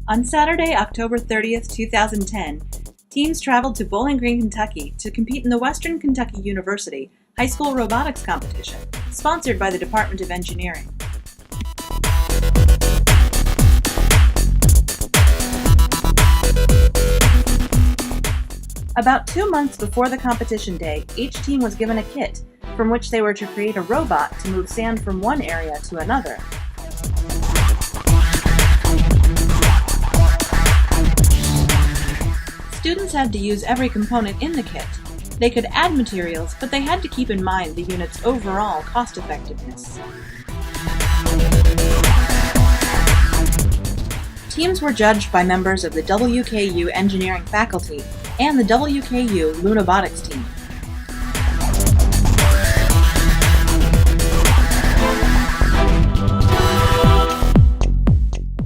On Saturday, October 30th, 2010, teams traveled to Bowling Green, Kentucky to compete in the Western Kentucky University High School Robotics Competition, sponsored by the Department of Engineering. About 2 months before the competition day, each team was given a kit, from which they were to create a robot to move sand from one area to another. Students had to use every component in the kit. They could add materials, but they had to keep in mind the unit's overall cost-effectiveness. Teams were judged by members of the WKU engineering faculty and the WKU Robotics team.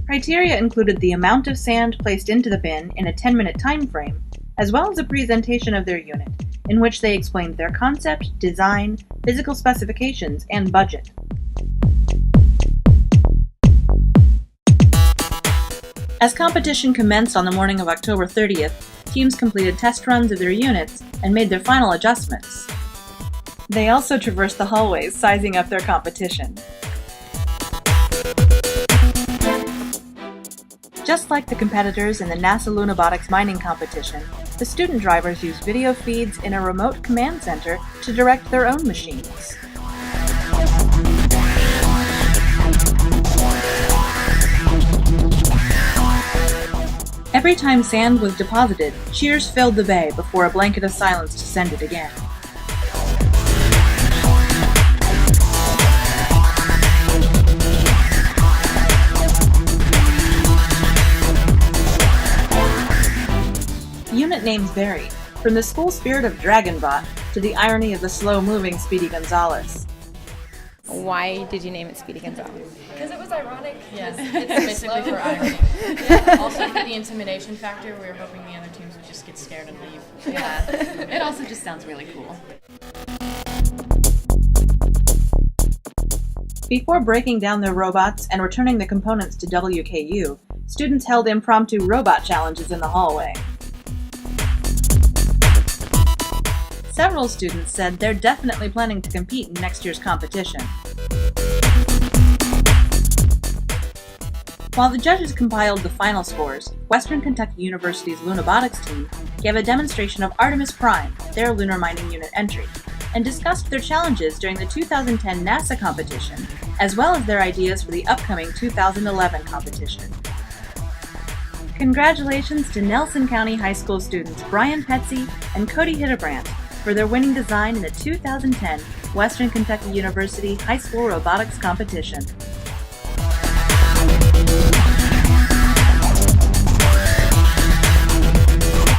Criteria included the amount of sand placed into the bin in a 10-minute time frame, as well as a presentation of their unit, in which they explained their concept, design, physical specifications, and budget. As competition commenced on the morning of October 30th, teams completed test runs of their units and made their final adjustments. They also traversed the hallways, sizing up their competition. Just like the competitors in the NASA Lunobotics mining competition, the student drivers used video feeds in a remote command center to direct their own machines. Every time sand was deposited, cheers filled the bay before a blanket of silence descended again. Unit names varied, from the school spirit of Dragonbot to the irony of the slow-moving Speedy Gonzales. Why did you name it Speedy Gonzales? Because it was ironic. Yes, it's basically for irony. Yeah. Also for the intimidation factor, we were hoping the other teams would just get scared and leave. Yeah. It also just sounds really cool. Before breaking down their robots and returning the components to WKU, students held impromptu robot challenges in the hallway. Several students said they're definitely planning to compete in next year's competition. While the judges compiled the final scores, Western Kentucky University's Lunobotics team gave a demonstration of Artemis Prime, their lunar mining unit entry, and discussed their challenges during the 2010 NASA competition, as well as their ideas for the upcoming 2011 competition. Congratulations to Nelson County High School students Brian Petsy and Cody Hittebrandt for their winning design in the 2010 Western Kentucky University High School Robotics Competition.